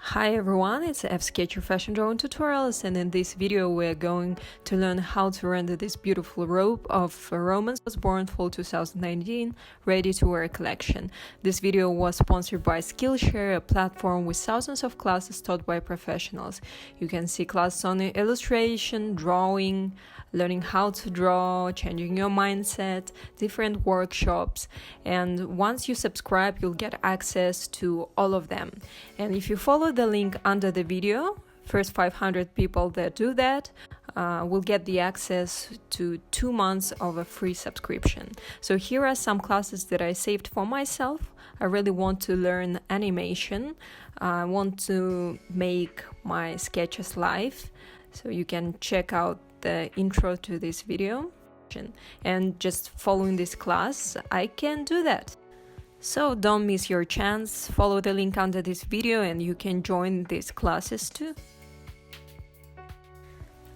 Hi everyone, it's Sketcher Fashion Drawing Tutorials, and in this video we're going to learn how to render this beautiful robe of Roman's was born fall 2019 ready-to-wear collection. This video was sponsored by Skillshare, a platform with thousands of classes taught by professionals. You can see classes on illustration, drawing, learning how to draw, changing your mindset, different workshops, and once you subscribe you'll get access to all of them. And if you follow the link under the video, first 500 people that do that will get the access to 2 months of a free subscription. So here are some classes that I saved for myself. I really want to learn animation. I want to make my sketches live, so you can check out the intro to this video, and just following this class I can do that. So don't miss your chance. Follow the link under this video and you can join these classes too.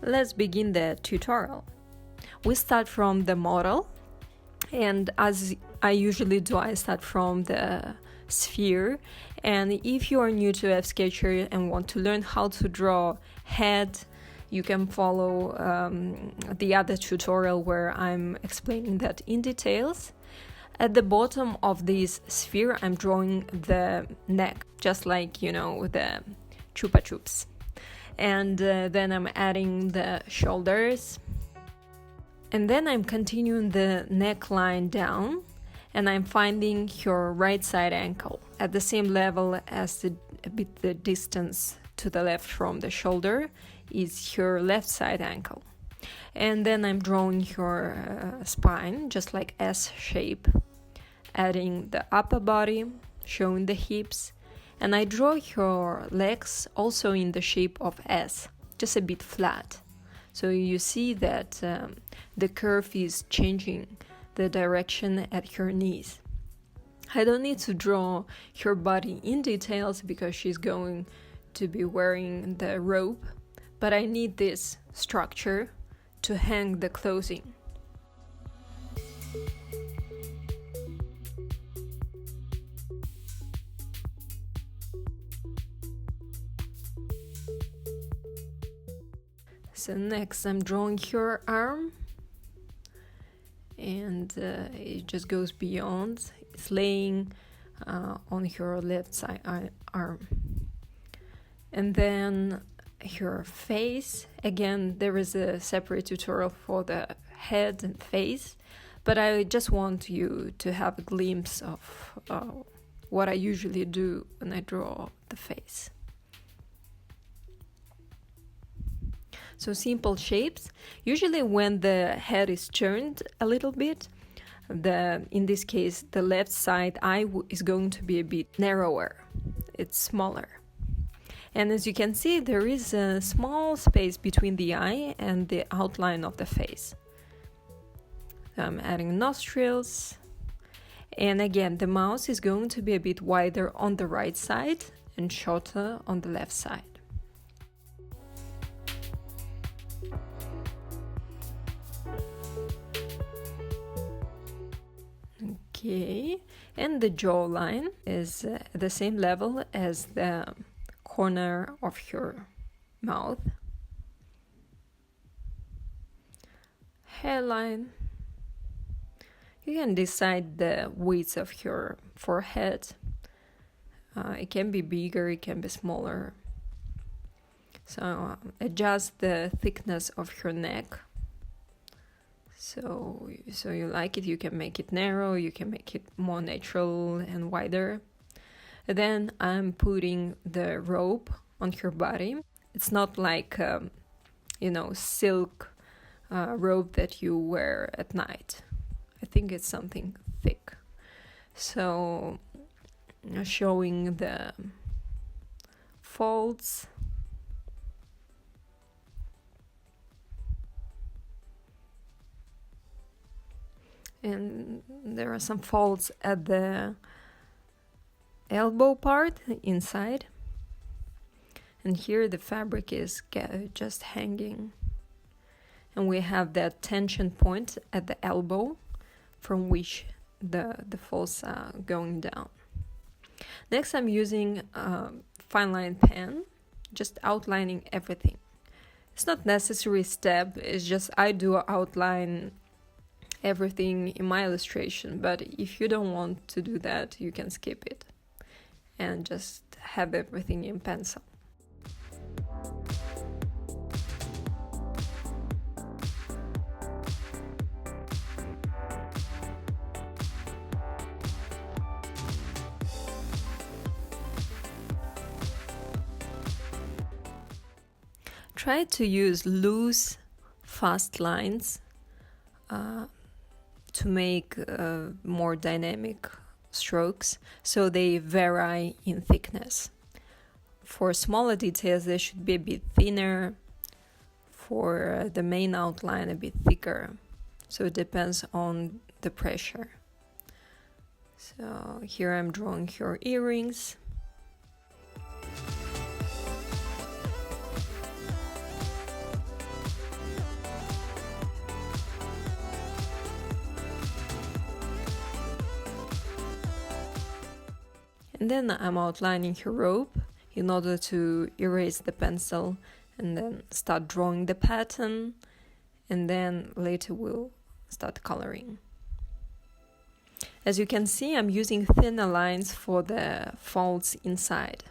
Let's begin the tutorial. We start from the model, and as I usually do, I start from the sphere. And if you are new to Sketcher and want to learn how to draw head, you can follow the other tutorial where I'm explaining that in details. At the bottom of this sphere, I'm drawing the neck, just like, you know, the Chupa Chups. And then I'm adding the shoulders. And then I'm continuing the neckline down, and I'm finding your right side ankle at the same level as the distance to the left from the shoulder is your left side ankle. And then I'm drawing your spine, just like S shape, adding the upper body, showing the hips, and I draw your legs also in the shape of S, just a bit flat. So you see that the curve is changing the direction at your knees. I don't need to draw her body in details because she's going to be wearing the robe, but I need this structure to hang the clothing. So next I'm drawing her arm, and it just goes beyond. It's laying on her left side arm. And then her face, again there is a separate tutorial for the head and face, but I just want you to have a glimpse of what I usually do when I draw the face. So simple shapes. Usually when the head is turned a little bit, in this case the left side eye is going to be a bit narrower, it's smaller. And as you can see, there is a small space between the eye and the outline of the face. I'm adding nostrils, and again the mouth is going to be a bit wider on the right side and shorter on the left side. Okay, and the jawline is at the same level as the corner of your mouth. Hairline. You can decide the width of your forehead. It can be bigger, it can be smaller. So adjust the thickness of your neck. So you like it, you can make it narrow, you can make it more natural and wider. Then I'm putting the robe on her body. It's not like silk robe that you wear at night. I think it's something thick. So showing the folds. And there are some folds at the elbow part inside, and here the fabric is just hanging, and we have that tension point at the elbow from which the folds are going down. Next, I'm using a fine line pen, just outlining everything. It's not necessary step, it's just I do outline everything in my illustration, but if you don't want to do that, you can skip it and just have everything in pencil. Try to use loose, fast lines to make more dynamic strokes, so they vary in thickness. For smaller details, they should be a bit thinner. For the main outline, a bit thicker. So it depends on the pressure. So here I'm drawing her earrings. And then I'm outlining her robe in order to erase the pencil and then start drawing the pattern, and then later we'll start coloring. As you can see, I'm using thinner lines for the folds inside.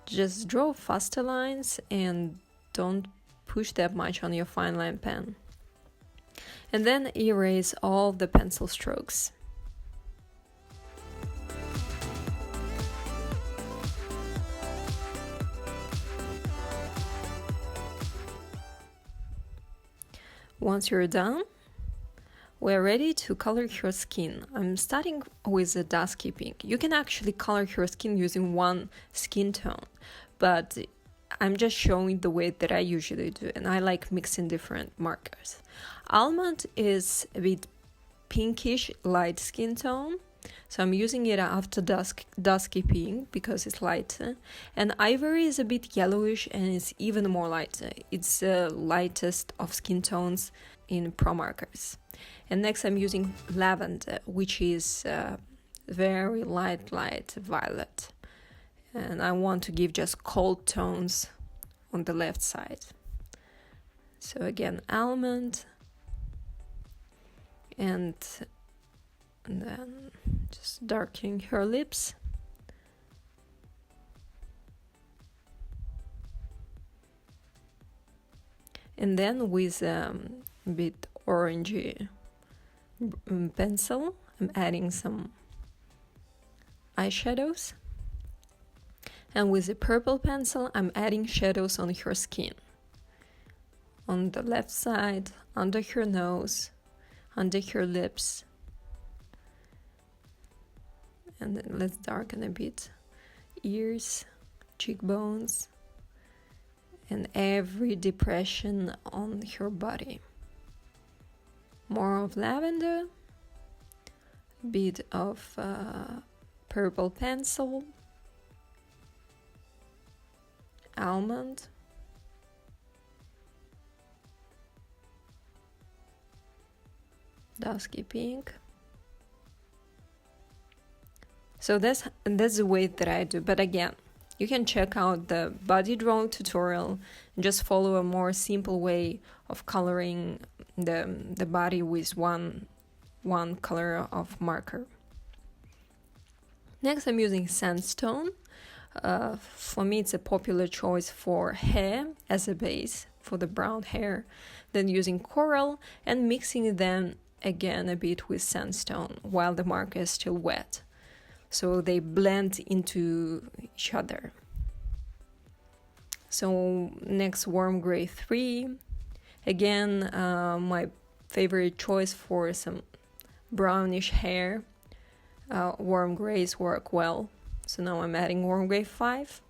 Just draw faster lines and don't push that much on your fine line pen. And then erase all the pencil strokes. Once you're done, we're ready to color her skin. I'm starting with a dusky pink. You can actually color her skin using one skin tone, but I'm just showing the way that I usually do, and I like mixing different markers. Almond is a bit pinkish light skin tone, so I'm using it after dusky pink because it's lighter. And ivory is a bit yellowish and it's even more lighter. It's the lightest of skin tones in pro markers. And next I'm using lavender, which is very light violet. And I want to give just cold tones on the left side. So again, almond, and then just darkening her lips. And then with a bit orangey pencil, I'm adding some eyeshadows. And with a purple pencil, I'm adding shadows on her skin. On the left side, under her nose, under her lips. And then let's darken a bit ears, cheekbones, and every depression on her body. More of lavender, a bit of purple pencil, almond, dusky pink. So that's the way that I do. But again, you can check out the body drawing tutorial and just follow a more simple way of coloring the body with one color of marker. Next, I'm using sandstone. For me, it's a popular choice for hair as a base for the brown hair. Then using coral and mixing them again a bit with sandstone while the marker is still wet, so they blend into each other. So next, warm gray 3. Again, my favorite choice for some brownish hair. Warm grays work well. So now I'm adding warm gray 5.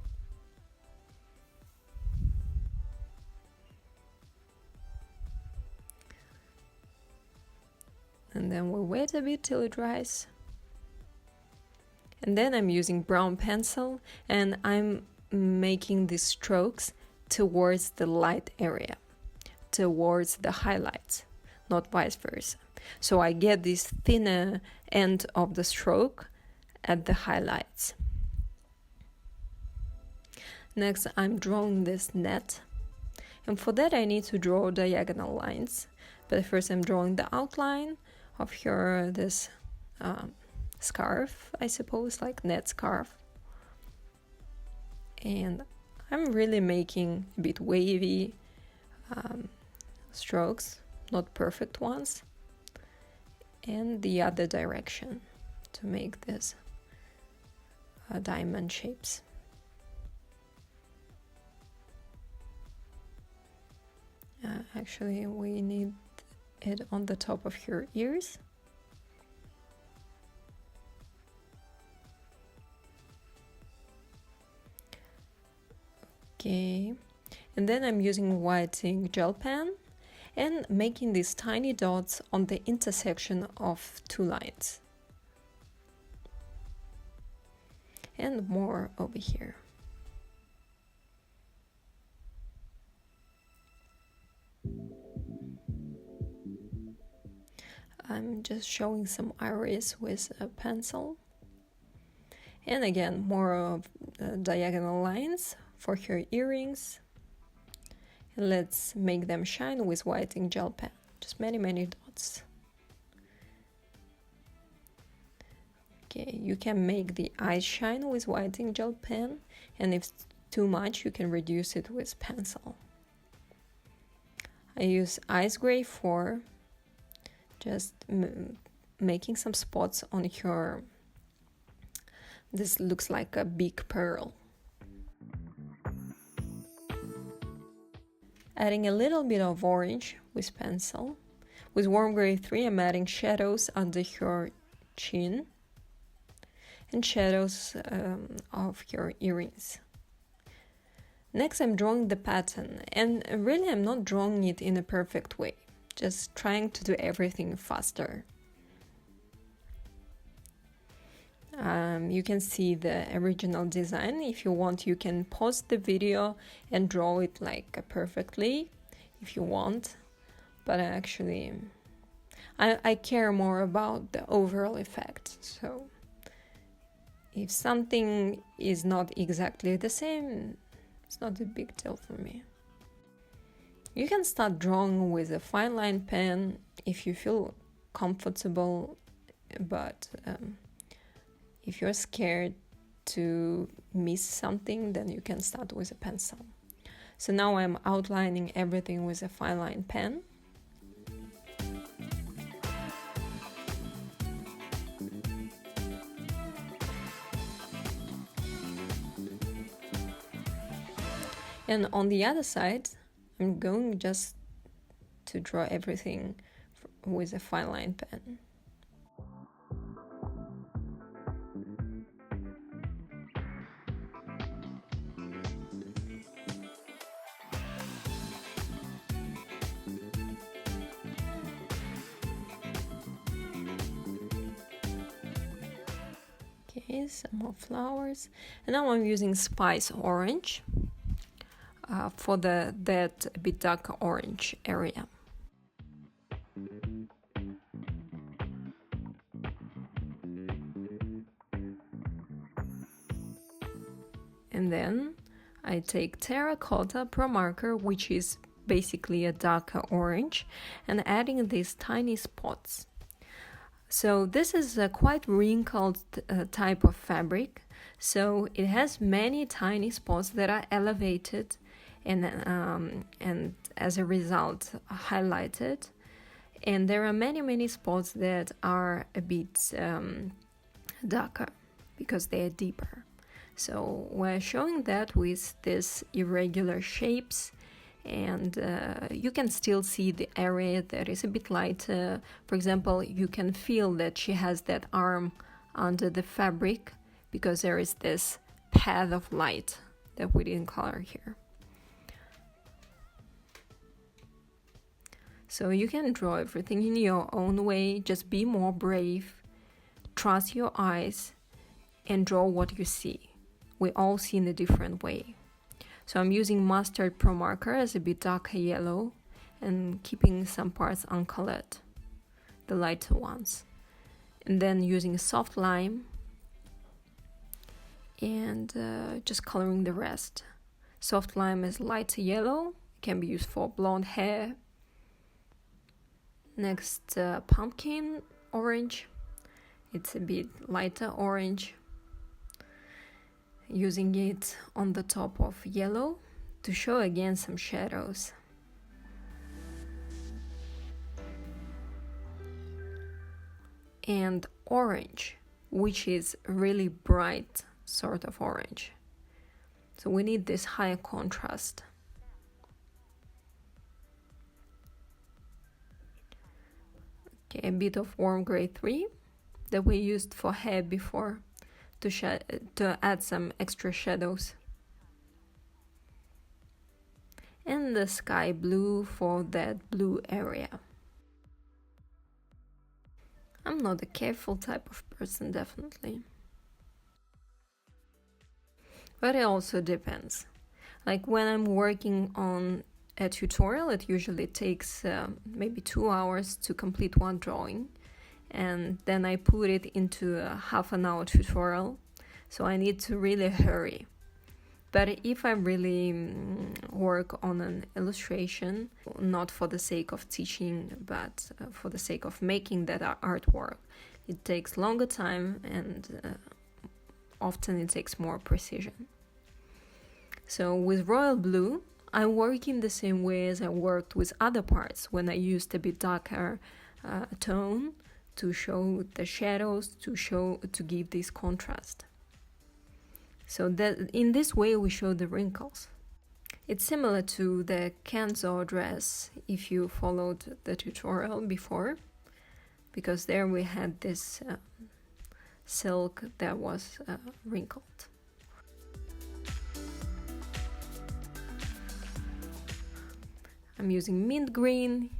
And then we'll wait a bit till it dries. And then I'm using brown pencil and I'm making these strokes towards the light area, towards the highlights, not vice versa. So I get this thinner end of the stroke at the highlights. Next, I'm drawing this net, and for that I need to draw diagonal lines. But first I'm drawing the outline of this scarf, I suppose, like net scarf. And I'm really making a bit wavy strokes, not perfect ones, and the other direction to make this diamond shapes. Actually, we need it on the top of her ears. Okay, and then I'm using white ink gel pen and making these tiny dots on the intersection of two lines. And more over here. I'm just showing some iris with a pencil. And again, more of diagonal lines for her earrings. And let's make them shine with white ink gel pen. Just many dots. Okay, you can make the eyes shine with white ink gel pen, and if it's too much, you can reduce it with pencil. I use ice gray for just making some spots on her. This looks like a big pearl. Adding a little bit of orange with pencil. With warm gray 3, I'm adding shadows under her chin and shadows of her earrings. Next, I'm drawing the pattern, and really I'm not drawing it in a perfect way, just trying to do everything faster. You can see the original design. If you want, you can pause the video and draw it like perfectly if you want, but actually I care more about the overall effect. So if something is not exactly the same, it's not a big deal for me. You can start drawing with a fine line pen if you feel comfortable, but if you're scared to miss something, then you can start with a pencil. So now I'm outlining everything with a fine line pen. And on the other side, I'm going just to draw everything with a fine line pen. Okay, some more flowers. And now I'm using Spice Orange for that a bit darker orange area. And then I take Terracotta Pro Marker, which is basically a darker orange, and adding these tiny spots. So this is a quite wrinkled type of fabric, so it has many tiny spots that are elevated and as a result highlighted, and there are many spots that are a bit darker because they are deeper. So we're showing that with these irregular shapes, and you can still see the area that is a bit lighter. For example, you can feel that she has that arm under the fabric because there is this path of light that we didn't color here. So you can draw everything in your own way, just be more brave, trust your eyes, and draw what you see. We all see in a different way. So I'm using Mustard Pro Marker as a bit darker yellow and keeping some parts uncolored, the lighter ones. And then using soft lime and just coloring the rest. Soft lime is light yellow, can be used for blonde hair. Next, pumpkin orange. It's a bit lighter orange. Using it on the top of yellow to show again some shadows. And orange, which is really bright sort of orange. So we need this higher contrast. Okay, a bit of warm gray 3 that we used for hair before to add some extra shadows. And the sky blue for that blue area. I'm not a careful type of person, definitely. But it also depends. Like when I'm working on a tutorial, it usually takes maybe 2 hours to complete one drawing. And then I put it into a half-an-hour tutorial. So I need to really hurry. But if I really work on an illustration, not for the sake of teaching, but for the sake of making that artwork, it takes longer time and often it takes more precision. So with royal blue, I work in the same way as I worked with other parts when I used a bit darker tone to show the shadows, to give this contrast. So that in this way we show the wrinkles. It's similar to the Kenzo dress if you followed the tutorial before, because there we had this silk that was wrinkled. I'm using mint green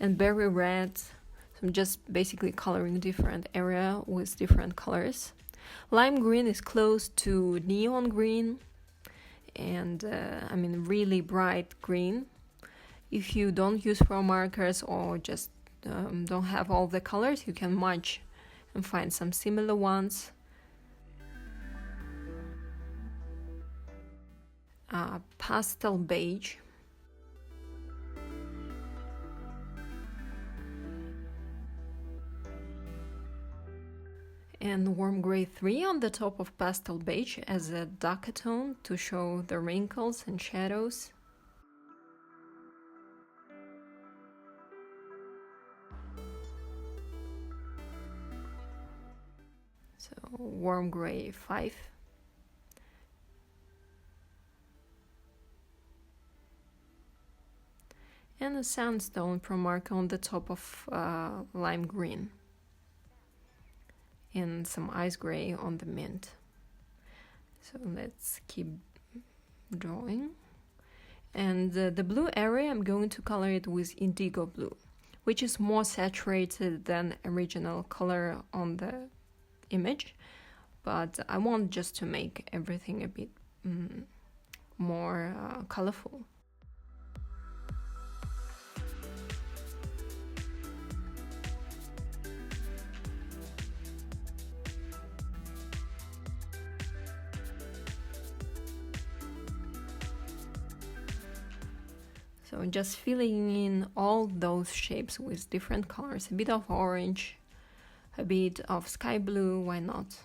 and berry red. So I'm just basically coloring different area with different colors. Lime green is close to neon green and really bright green. If you don't use pro markers or just don't have all the colors, you can match and find some similar ones. Pastel beige. And warm gray 3 on the top of pastel beige as a darker tone to show the wrinkles and shadows. So warm gray 5. And a sandstone pro marker on the top of lime green. And some ice gray on the mint. So let's keep drawing. And the blue area, I'm going to color it with indigo blue, which is more saturated than original color on the image, but I want just to make everything a bit more colorful. So just filling in all those shapes with different colors, a bit of orange, a bit of sky blue, why not?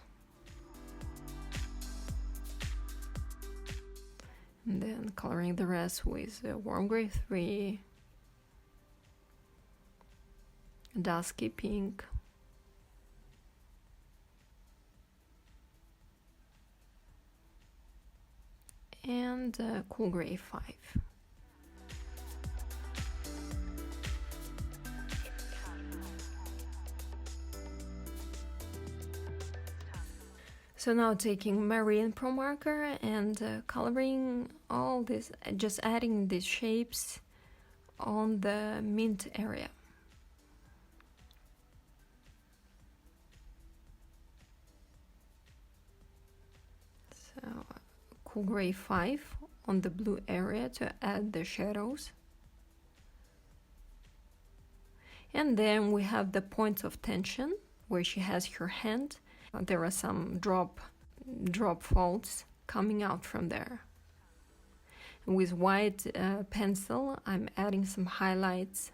And then coloring the rest with warm gray 3, dusky pink, and cool gray 5. So now taking marine pro marker and coloring all this, just adding these shapes on the mint area. So cool gray 5 on the blue area to add the shadows. And then we have the points of tension where she has her hand. There are some drop folds coming out from there. With white pencil, I'm adding some highlights.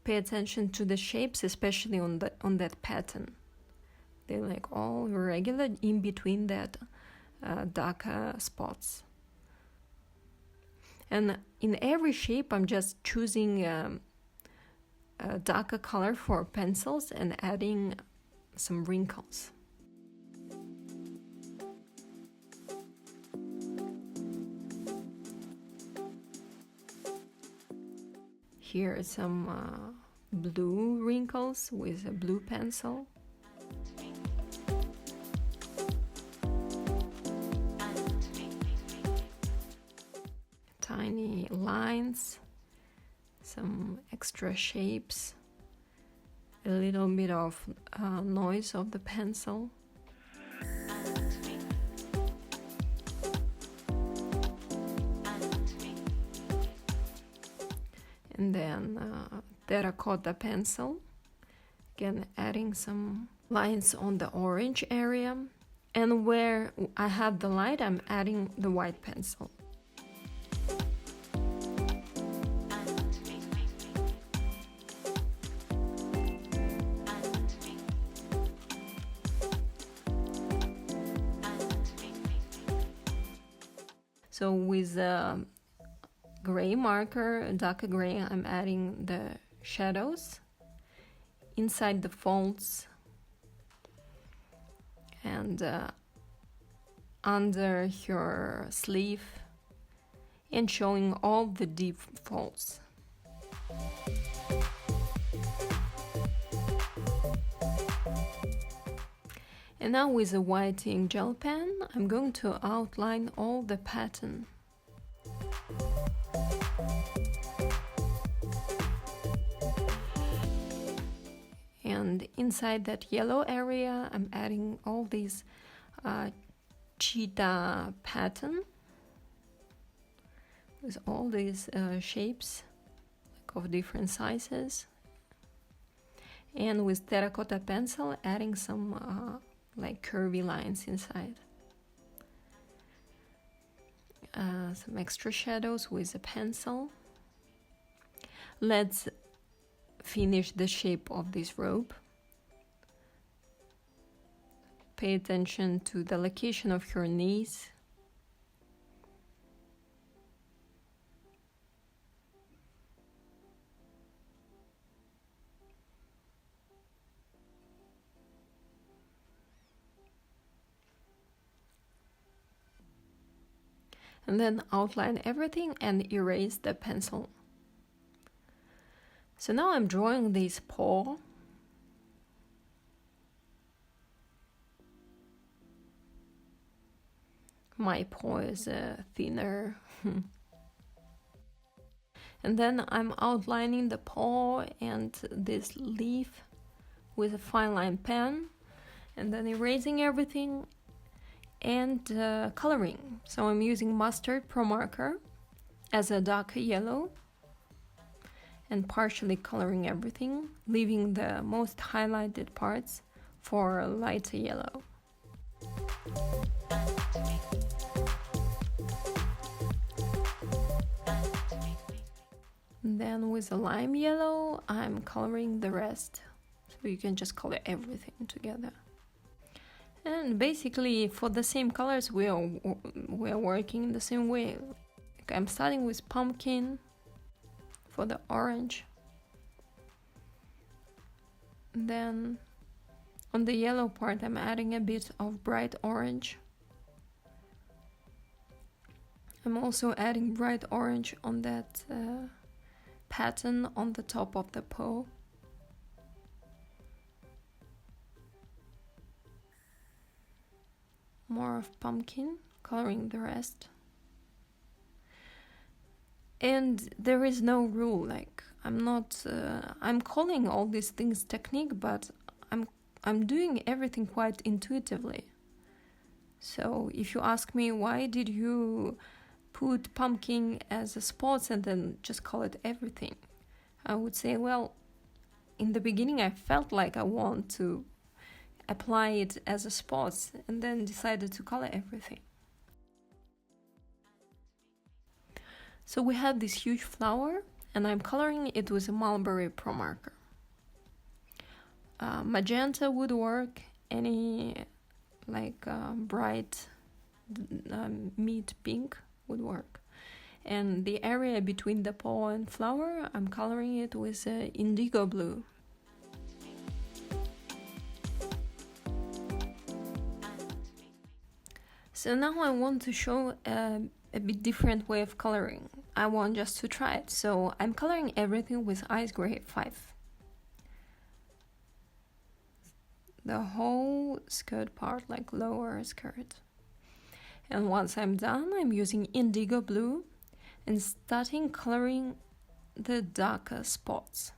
Pay attention to the shapes, especially on that pattern. They're like all regular in between that darker spots. And in every shape, I'm just choosing a darker color for pencils and adding some wrinkles. Here are some blue wrinkles with a blue pencil. Tiny lines, some extra shapes, a little bit of noise of the pencil. And then terracotta pencil, again adding some lines on the orange area, and where I have the light, I'm adding the white pencil. So with gray marker, darker gray, I'm adding the shadows inside the folds and under your sleeve, and showing all the deep folds. And now with a white ink gel pen, I'm going to outline all the pattern. And inside that yellow area, I'm adding all these cheetah pattern with all these shapes like of different sizes. And with terracotta pencil, adding some like curvy lines inside. Some extra shadows with a pencil. Let's finish the shape of this robe. Pay attention to the location of your knees. And then outline everything and erase the pencil. So now I'm drawing this paw. My paw is thinner. And then I'm outlining the paw and this leaf with a fine line pen, and then erasing everything and coloring. So I'm using Mustard Pro Marker as a darker yellow and partially coloring everything, leaving the most highlighted parts for a lighter yellow. Then with a lime yellow, I'm coloring the rest. So you can just color everything together. And basically for the same colors we are working the same way. I'm starting with pumpkin for the orange. Then on the yellow part I'm adding a bit of bright orange. I'm also adding bright orange on that pattern on the top of the paw. More of pumpkin, coloring the rest. And there is no rule, like I'm calling all these things technique, but I'm doing everything quite intuitively. So if you ask me why did you put pumpkin as a spot and then just call it everything, I would say, well, in the beginning I felt like I want to apply it as a spot and then decided to color everything. So we have this huge flower, and I'm coloring it with a Mulberry Pro marker. Magenta would work, any like bright mid pink would work. And the area between the paw and flower, I'm coloring it with indigo blue. So now I want to show a bit different way of coloring. I want just to try it. So I'm coloring everything with Ice Gray 5. The whole skirt part, like lower skirt. And once I'm done, I'm using indigo blue and starting coloring the darker spots.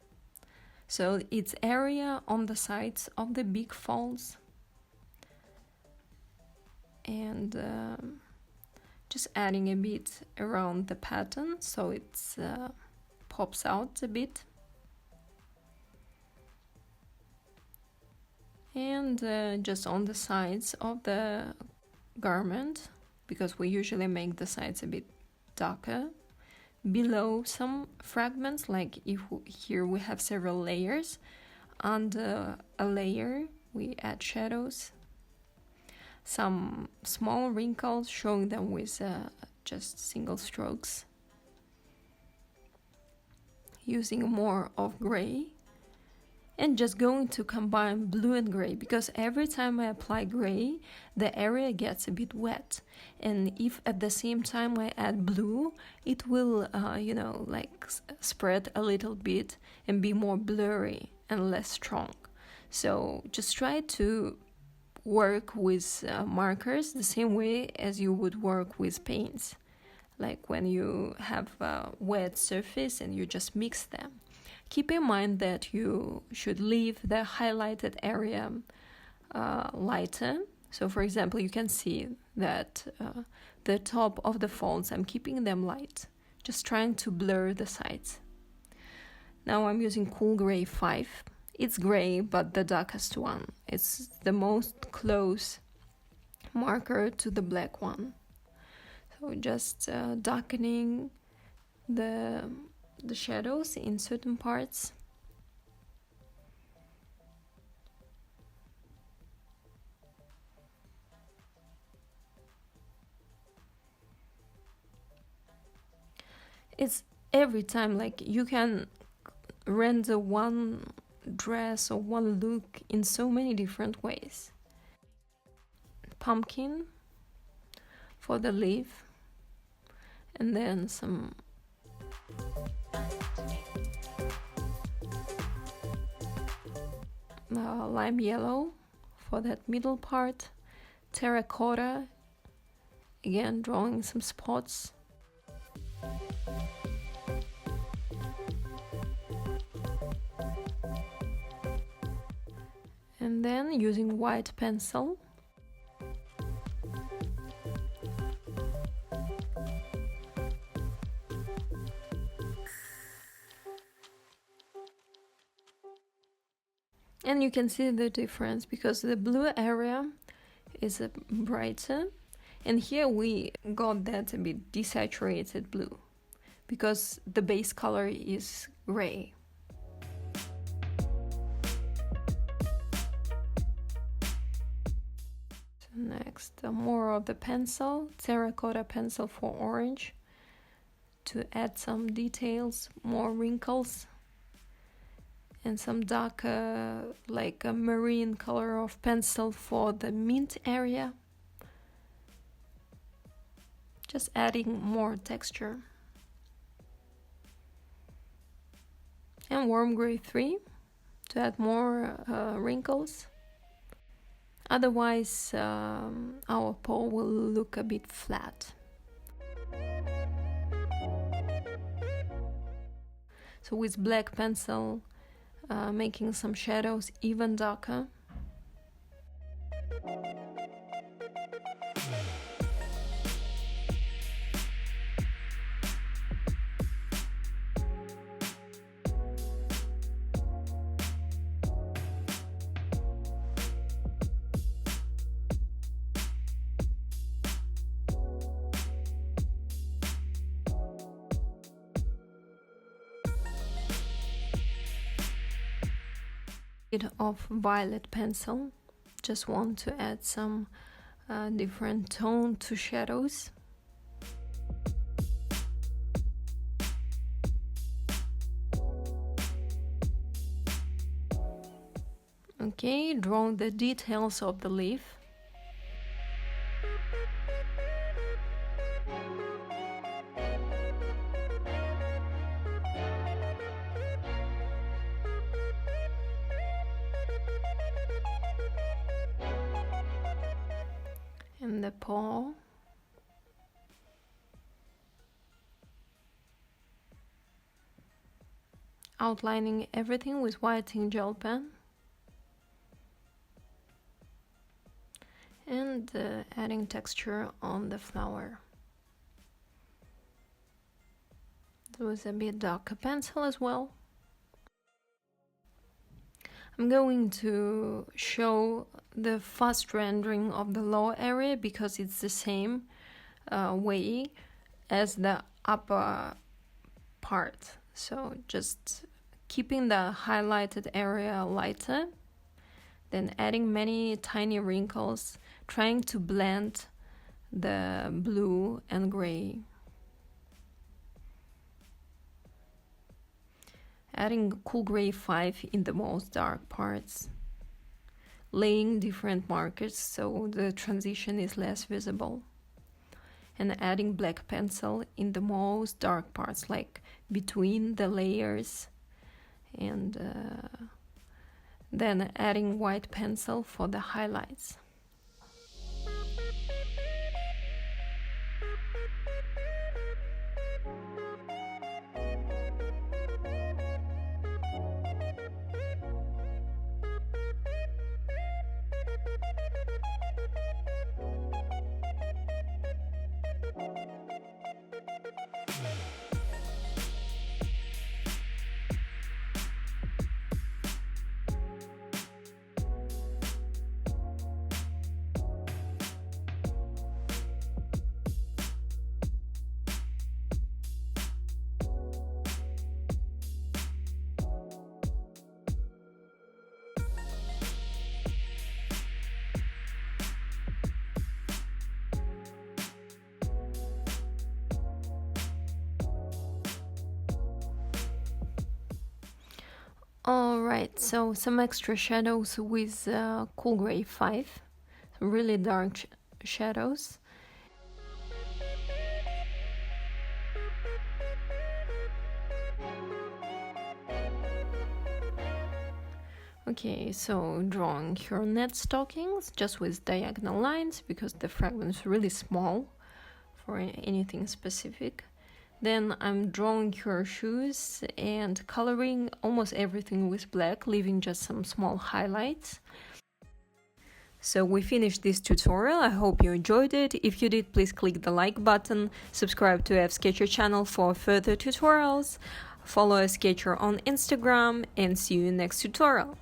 So it's area on the sides of the big folds. And just adding a bit around the pattern so it pops out a bit. And just on the sides of the garment, because we usually make the sides a bit darker. Below some fragments, like if here we have several layers, under a layer we add shadows. Some small wrinkles, showing them with just single strokes. Using more of gray. And just going to combine blue and gray, because every time I apply gray, the area gets a bit wet. And if at the same time I add blue, it will, spread a little bit and be more blurry and less strong. So just try to work with markers the same way as you would work with paints. Like when you have a wet surface and you just mix them. Keep in mind that you should leave the highlighted area lighter. So for example, you can see that the top of the folds, I'm keeping them light, just trying to blur the sides. Now I'm using Cool Gray 5. It's gray, but the darkest one. It's the most close marker to the black one. So just darkening the shadows in certain parts. It's every time, like you can render one dress or one look in so many different ways. Pumpkin for the leaf, and then some lime yellow for that middle part, terracotta, again drawing some spots. And then using white pencil, and you can see the difference because the blue area is brighter, and here we got that a bit desaturated blue because the base color is gray. So next, more of the pencil, terracotta pencil for orange, to add some details, more wrinkles. And some darker, like a marine color of pencil for the mint area. Just adding more texture. And warm gray 3 to add more wrinkles. Otherwise, our paw will look a bit flat. So with black pencil, making some shadows even darker. Bit of violet pencil. Just want to add some different tone to shadows. Okay, draw the details of the leaf. And the paw. Outlining everything with white ink gel pen. And adding texture on the flower. With a bit darker pencil as well. I'm going to show the fast rendering of the lower area because it's the same way as the upper part. So just keeping the highlighted area lighter, then adding many tiny wrinkles, trying to blend the blue and gray. Adding cool gray 5 in the most dark parts. Laying different markers so the transition is less visible. And adding black pencil in the most dark parts, like between the layers. And then adding white pencil for the highlights. Alright, so some extra shadows with cool gray 5, really dark shadows. Okay, so drawing her net stockings just with diagonal lines because the fragment is really small for anything specific. Then I'm drawing her shoes and coloring almost everything with black, leaving just some small highlights. So we finished this tutorial. I hope you enjoyed it. If you did, please click the like button, subscribe to Sketcher channel for further tutorials, follow Sketcher on Instagram, and see you in next tutorial.